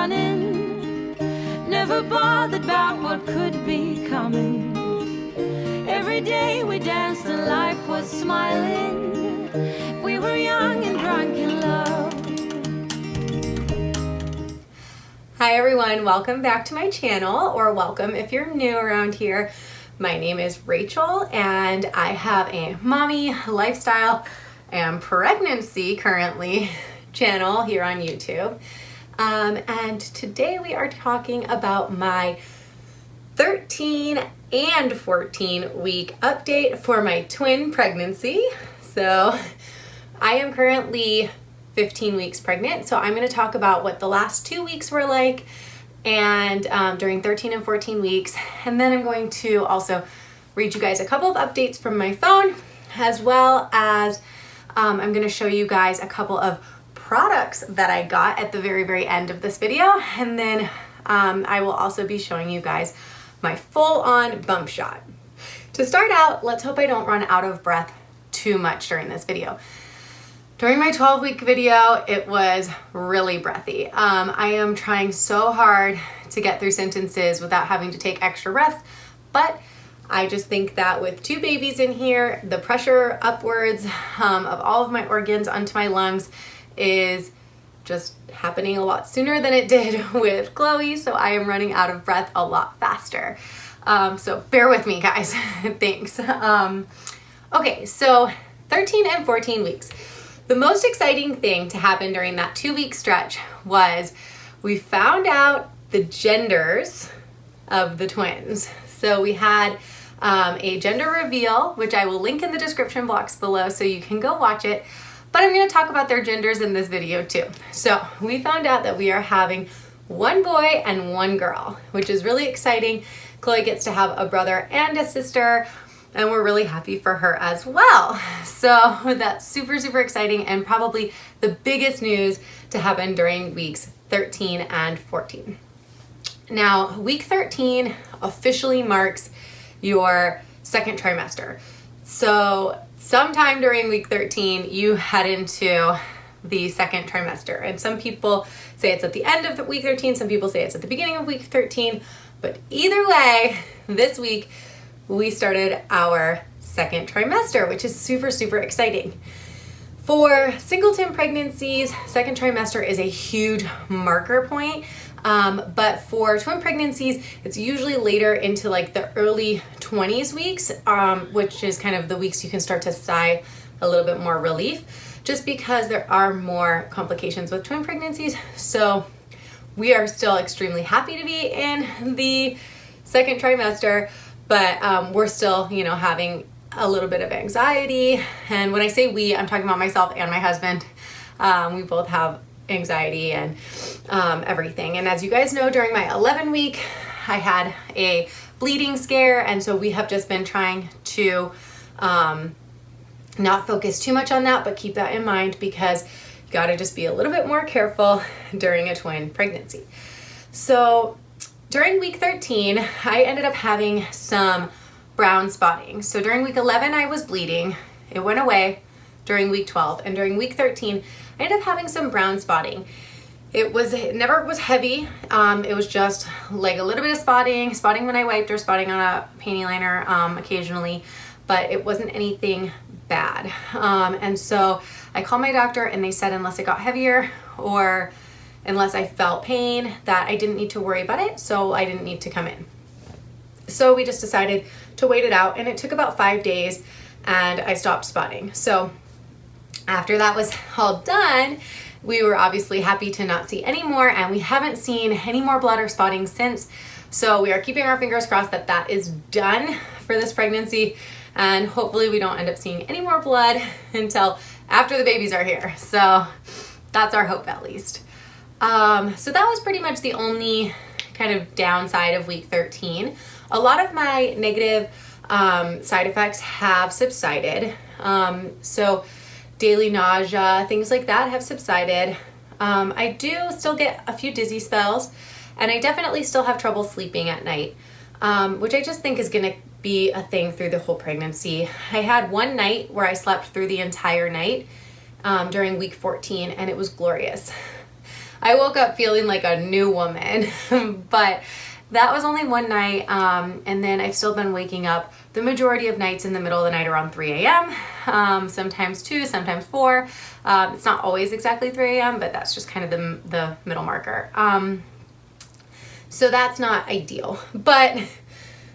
running, never bothered about what could be coming. Every day we danced and life was smiling. We were young and drunk in love. Hi everyone, welcome back to my channel, or welcome if you're new around here. My name is Rachel and I have a mommy, lifestyle, and pregnancy currently channel here on YouTube. And today we are talking about my 13 and 14 week update for my twin pregnancy. So I am currently 15 weeks pregnant, so I'm going to talk about what the last 2 weeks were like and during 13 and 14 weeks, and then I'm going to also read you guys a couple of updates from my phone, as well as I'm going to show you guys a couple of products that I got at the very end of this video, and then I will also be showing you guys my full-on bump shot. To start out, let's hope I don't run out of breath too much during this video. During my 12-week video, it was really breathy. I am trying so hard to get through sentences without having to take extra breath, but I just think that with 2 babies in here, the pressure upwards of all of my organs onto my lungs is just happening a lot sooner than it did with Chloe, so I am running out of breath a lot faster. So bear with me, guys. Thanks. Okay, so 13 and 14 weeks. The most exciting thing to happen during that 2-week stretch was we found out the genders of the twins. So we had a gender reveal, which I will link in the description box below so you can go watch it. But I'm going to talk about their genders in this video too. So we found out that we are having 1 boy and 1 girl, which is really exciting. Chloe gets to have a brother and a sister, and we're really happy for her as well. So that's super exciting, and probably the biggest news to happen during weeks 13 and 14. Now, week 13 officially marks your second trimester. So sometime during week 13, you head into the second trimester. And some people say it's at the end of week 13, some people say it's at the beginning of week 13, but either way, this week we started our second trimester, which is super exciting. For singleton pregnancies, second trimester is a huge marker point. But for twin pregnancies, it's usually later into like the early 20s weeks, which is kind of the weeks you can start to sigh a little bit more relief, just because there are more complications with twin pregnancies. So we are still extremely happy to be in the second trimester, but we're still, having a little bit of anxiety. And when I say we, I'm talking about myself and my husband. We both have anxiety and everything. And as you guys know, during my 11 week, I had a bleeding scare. And so we have just been trying to not focus too much on that, but keep that in mind, because you gotta just be a little bit more careful during a twin pregnancy. So during week 13, I ended up having some brown spotting. So during week 11, I was bleeding. It went away during week 12. And during week 13, I ended up having some brown spotting. It never was heavy. It was just like a little bit of spotting when I wiped, or spotting on a panty liner occasionally, but it wasn't anything bad. And so I called my doctor, and they said unless it got heavier or unless I felt pain, that I didn't need to worry about it, so I didn't need to come in. So we just decided to wait it out, and it took about 5 days, and I stopped spotting. So after that was all done, we were obviously happy to not see any more, and we haven't seen any more blood or spotting since. So we are keeping our fingers crossed that that is done for this pregnancy, and hopefully we don't end up seeing any more blood until after the babies are here. So that's our hope, at least. So that was pretty much the only kind of downside of week 13. A lot of my negative side effects have subsided. So daily nausea, things like that have subsided. I do still get a few dizzy spells, and I definitely still have trouble sleeping at night, which I just think is gonna be a thing through the whole pregnancy. I had one night where I slept through the entire night during week 14, and it was glorious. I woke up feeling like a new woman. But that was only one night, and then I've still been waking up the majority of nights in the middle of the night around 3 a.m., sometimes 2, sometimes 4. It's not always exactly 3 a.m., but that's just kind of the middle marker. So that's not ideal, but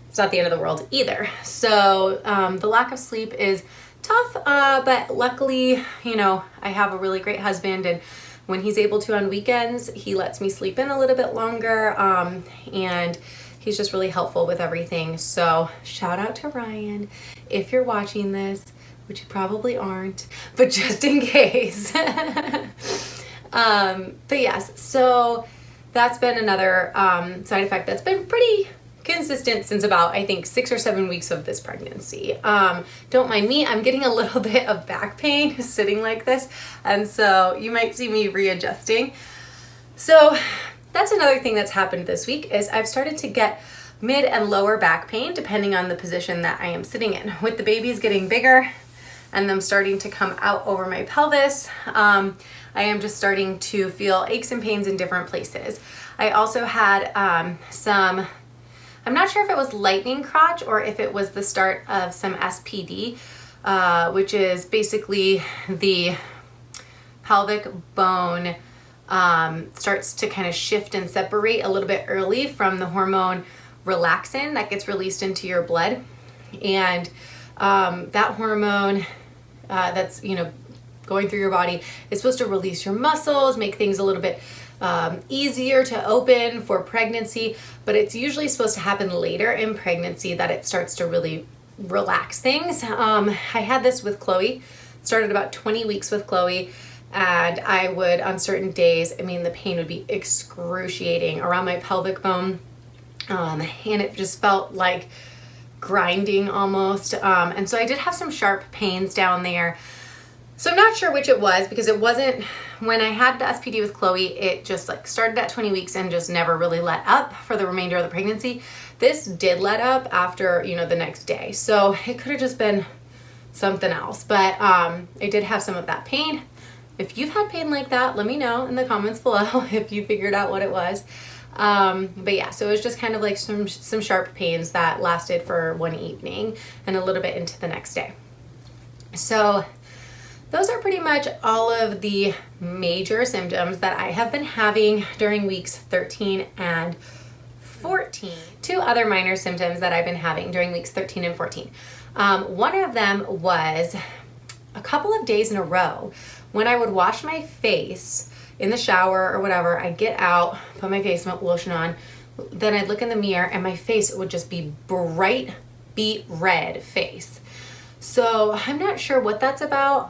it's not the end of the world either. So the lack of sleep is tough, but luckily, you know, I have a really great husband, and when he's able to on weekends, he lets me sleep in a little bit longer, and he's just really helpful with everything. So shout out to Ryan if you're watching this, which you probably aren't, but just in case. But yes, so that's been another side effect that's been pretty consistent since about, I think, 6 or 7 weeks of this pregnancy. Don't mind me, I'm getting a little bit of back pain sitting like this, and so you might see me readjusting. So that's another thing that's happened this week is I've started to get mid and lower back pain depending on the position that I am sitting in. With the babies getting bigger and them starting to come out over my pelvis, I am just starting to feel aches and pains in different places. I also had I'm not sure if it was lightning crotch or if it was the start of some SPD, which is basically the pelvic bone starts to kind of shift and separate a little bit early from the hormone relaxin that gets released into your blood. And that hormone that's, you know, going through your body is supposed to release your muscles, make things a little bit easier to open for pregnancy, but it's usually supposed to happen later in pregnancy that it starts to really relax things. I had this with Chloe, started about 20 weeks with Chloe, and I would, on certain days, I mean, the pain would be excruciating around my pelvic bone, and it just felt like grinding almost, and so I did have some sharp pains down there. So I'm not sure which it was, because it wasn't, when I had the SPD with Chloe, it just like started at 20 weeks and just never really let up for the remainder of the pregnancy. This did let up after, you know, the next day. So it could have just been something else, but I did have some of that pain. If you've had pain like that, let me know in the comments below if you figured out what it was. But yeah, so it was just kind of like some sharp pains that lasted for one evening and a little bit into the next day. So those are pretty much all of the major symptoms that I have been having during weeks 13 and 14. 2 other minor symptoms that I've been having during weeks 13 and 14. One of them was a couple of days in a row when I would wash my face in the shower or whatever. I'd get out, put my face lotion on, then I'd look in the mirror and my face would just be bright beet red face. So I'm not sure what that's about.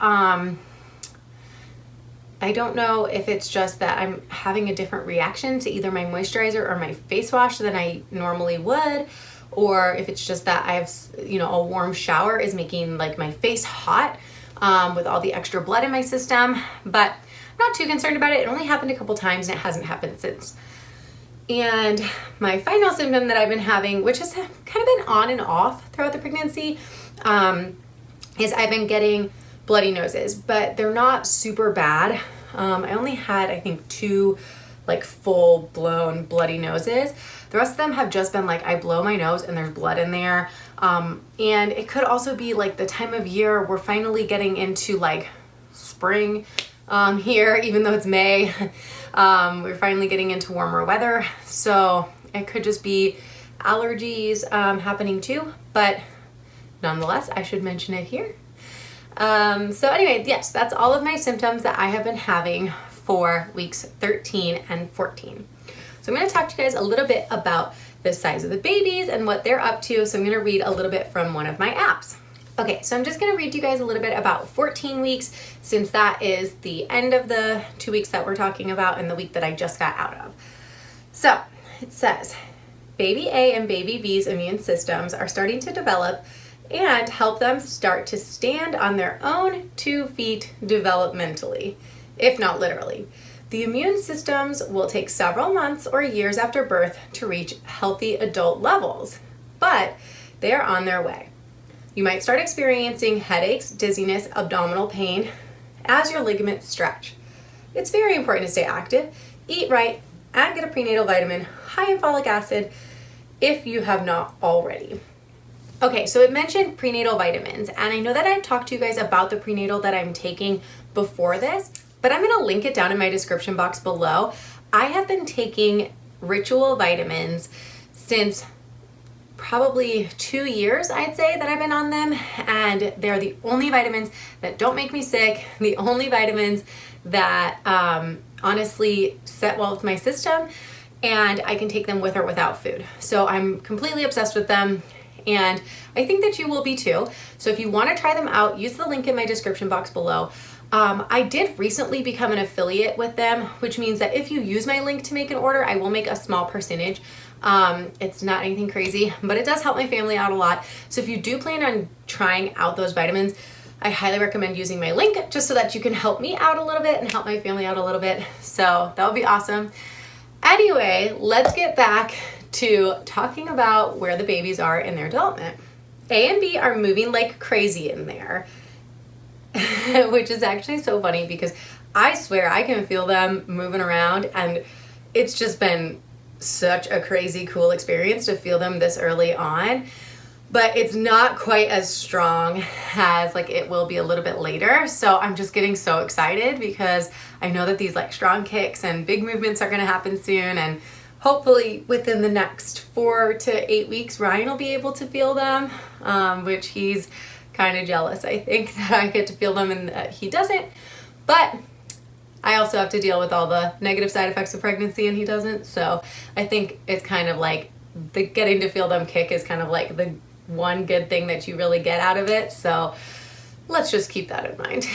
I don't know if it's just that I'm having a different reaction to either my moisturizer or my face wash than I normally would, or if it's just that I have, you know, a warm shower is making like my face hot with all the extra blood in my system. But I'm not too concerned about it. It only happened a couple times and it hasn't happened since. And my final symptom that I've been having, which has kind of been on and off throughout the pregnancy, is I've been getting bloody noses, but they're not super bad. I only had, I think, 2 like full blown bloody noses. The rest of them have just been like, I blow my nose and there's blood in there. And it could also be like the time of year we're finally getting into like spring here, even though it's May. We're finally getting into warmer weather. So it could just be allergies happening too, but nonetheless, I should mention it here. So anyway, yes, that's all of my symptoms that I have been having for weeks 13 and 14. So I'm going to talk to you guys a little bit about the size of the babies and what they're up to. So I'm going to read a little bit from one of my apps. Okay, so I'm just going to read you guys a little bit about 14 weeks, since that is the end of the 2 weeks that we're talking about and the week that I just got out of. So it says, baby A and baby B's immune systems are starting to develop and help them start to stand on their own 2 feet developmentally, if not literally. The immune systems will take several months or years after birth to reach healthy adult levels, but they are on their way. You might start experiencing headaches, dizziness, abdominal pain as your ligaments stretch. It's very important to stay active. eat right, and get a prenatal vitamin high in folic acid if you have not already. Okay, so it mentioned prenatal vitamins, and I know that I've talked to you guys about the prenatal that I'm taking before this, but I'm gonna link it down in my description box below. I have been taking Ritual vitamins since probably 2 years, I'd say, that I've been on them, and they're the only vitamins that don't make me sick, the only vitamins that honestly set well with my system, and I can take them with or without food. So I'm completely obsessed with them, and I think that you will be too. So if you want to try them out, use the link in my description box below. I did recently become an affiliate with them, which means that if you use my link to make an order, I will make a small percentage. It's not anything crazy, but it does help my family out a lot. So if you do plan on trying out those vitamins, I highly recommend using my link just so that you can help me out a little bit and help my family out a little bit. So that would be awesome. Anyway, let's get back to talking about where the babies are in their development. A and B are moving like crazy in there. Which is actually so funny because I swear I can feel them moving around, and it's just been such a crazy cool experience to feel them this early on, but it's not quite as strong as like it will be a little bit later. So I'm just getting so excited because I know that these like strong kicks and big movements are going to happen soon, and hopefully within the next 4 to 8 weeks Ryan will be able to feel them, which he's kind of jealous, I think, that I get to feel them and that he doesn't. But I also have to deal with all the negative side effects of pregnancy and he doesn't. So I think it's kind of like the getting to feel them kick is kind of like the one good thing that you really get out of it. So let's just keep that in mind.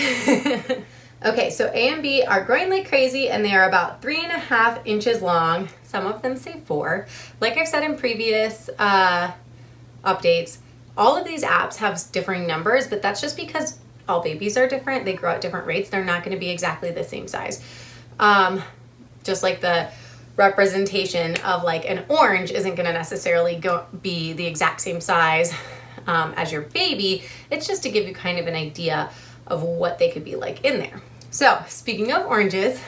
Okay, so A and B are growing like crazy, and they are about 3.5 inches long. Some of them say 4. Like I've said in previous updates, all of these apps have differing numbers, but that's just because all babies are different. They grow at different rates. They're not going to be exactly the same size. Just like the representation of like an orange isn't going to necessarily be the exact same size as your baby. It's just to give you kind of an idea of what they could be like in there. So speaking of oranges,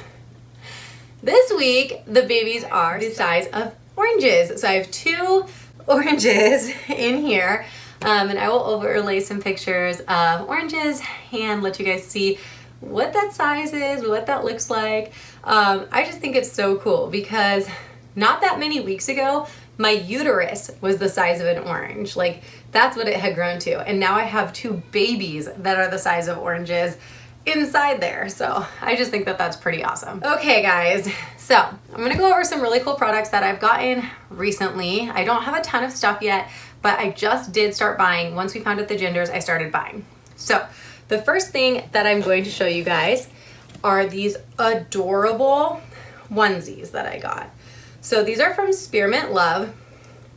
this week the babies are the size of oranges. So I have 2 oranges in here. And I will overlay some pictures of oranges and let you guys see what that size is, what that looks like. I just think it's so cool because not that many weeks ago, my uterus was the size of an orange. Like that's what it had grown to. And now I have 2 babies that are the size of oranges inside there. So I just think that that's pretty awesome. Okay guys, so I'm gonna go over some really cool products that I've gotten recently. I don't have a ton of stuff yet, but I just did start buying. Once we found out the genders, I started buying. So the first thing that I'm going to show you guys are these adorable onesies that I got. So these are from Spearmint Love.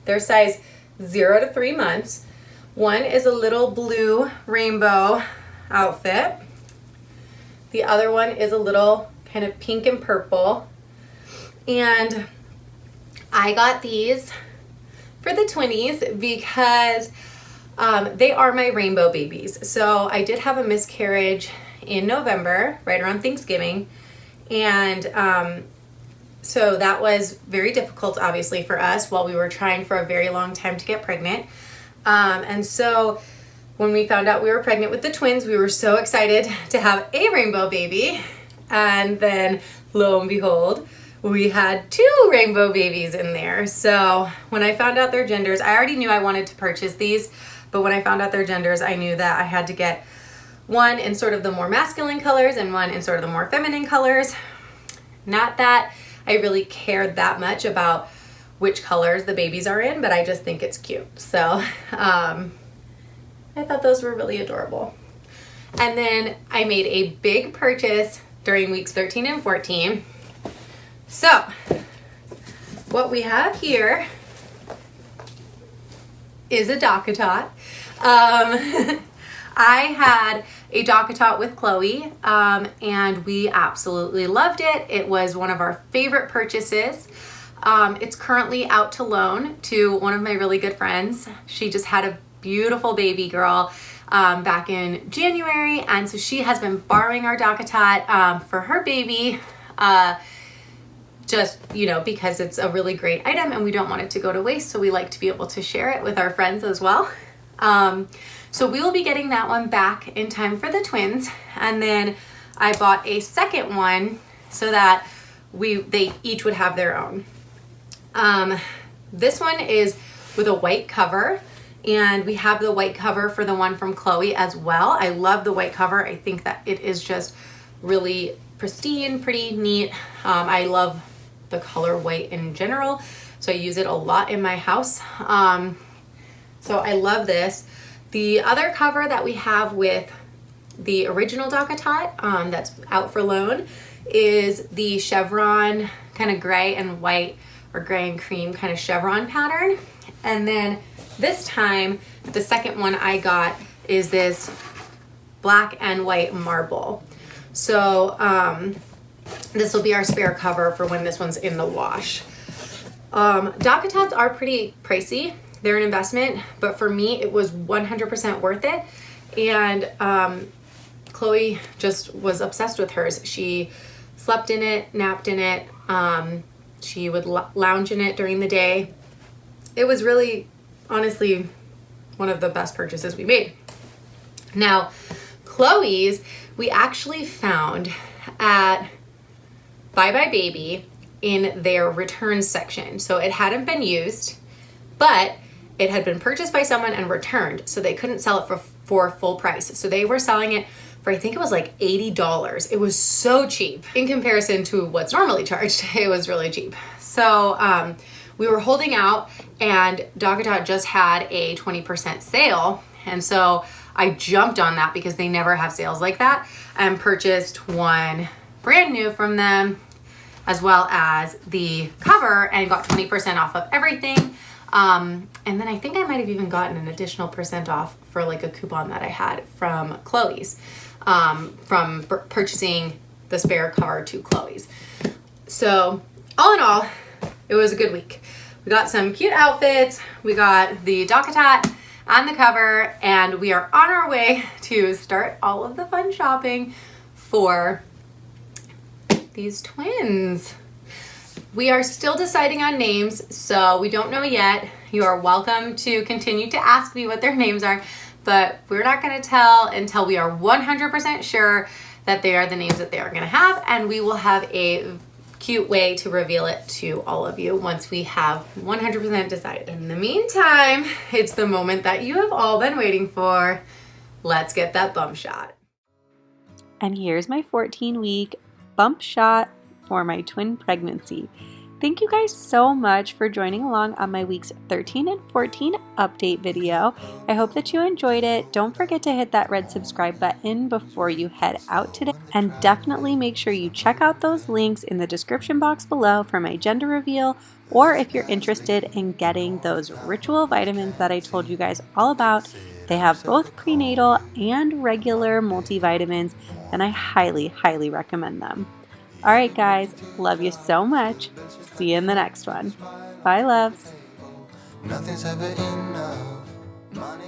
They're size 0 to 3 months. One is a little blue rainbow outfit. The other one is a little kind of pink and purple. And I got these for the 20s because they are my rainbow babies. So I did have a miscarriage in November, right around Thanksgiving. And so that was very difficult, obviously, for us while we were trying for a very long time to get pregnant. And so when we found out we were pregnant with the twins, we were so excited to have a rainbow baby. And then lo and behold, we had 2 rainbow babies in there. So when I found out their genders, I already knew I wanted to purchase these, but when I found out their genders, I knew that I had to get one in sort of the more masculine colors and one in sort of the more feminine colors. Not that I really cared that much about which colors the babies are in, but I just think it's cute. So I thought those were really adorable. And then I made a big purchase during weeks 13 and 14. So what we have here is a DockATot. I had a DockATot with Chloe, and we absolutely loved it. It was one of our favorite purchases. It's currently out to loan to one of my really good friends. She just had a beautiful baby girl back in January, and so she has been borrowing our DockATot for her baby just, you know, because it's a really great item and we don't want it to go to waste. So we like to be able to share it with our friends as well. So we will be getting that one back in time for the twins. And then I bought a second one so that they each would have their own. This one is with a white cover, and we have the white cover for the one from Chloe as well. I love the white cover. I think that it is just really pristine, pretty neat. I love the color white in general, so I use it a lot in my house. So I love this. The other cover that we have with the original A Tot that's out for loan is the chevron kind of gray and white, or gray and cream kind of chevron pattern. And then this time, the second one I got is this black and white marble. So this will be our spare cover for when this one's in the wash. A Tots are pretty pricey. They're an investment, but for me, it was 100% worth it. And Chloe just was obsessed with hers. She slept in it, napped in it. She would lounge in it during the day. It was really, honestly, one of the best purchases we made. Now, Chloe's, we actually found at Bye Bye Baby in their returns section. So it hadn't been used, but it had been purchased by someone and returned. So they couldn't sell it for full price. So they were selling it for, I think it was like $80. It was so cheap in comparison to what's normally charged. It was really cheap. So we were holding out, and A Tot just had a 20% sale. And so I jumped on that because they never have sales like that, and purchased one brand new from them, as well as the cover, and got 20% off of everything. And then I think I might have even gotten an additional % off for like a coupon that I had from Chloe's, from purchasing the spare cover to Chloe's. So all in all, it was a good week. We got some cute outfits. We got the A Tot on the cover, and we are on our way to start all of the fun shopping for these twins. We are still deciding on names, so we don't know yet. You are welcome to continue to ask me what their names are, but we're not going to tell until we are 100% sure that they are the names that they are going to have, and we will have a cute way to reveal it to all of you once we have 100% decided. In the meantime, it's the moment that you have all been waiting for. Let's get that bump shot. And here's my 14-week bump shot for my twin pregnancy. Thank you guys so much for joining along on my weeks 13 and 14 update video. I hope that you enjoyed it. Don't forget to hit that red subscribe button before you head out today. And definitely make sure you check out those links in the description box below for my gender reveal, or if you're interested in getting those ritual vitamins that I told you guys all about. They have both prenatal and regular multivitamins, and I highly, highly recommend them. All right, guys, love you so much. See you in the next one. Bye, loves. Nothing's ever enough. Money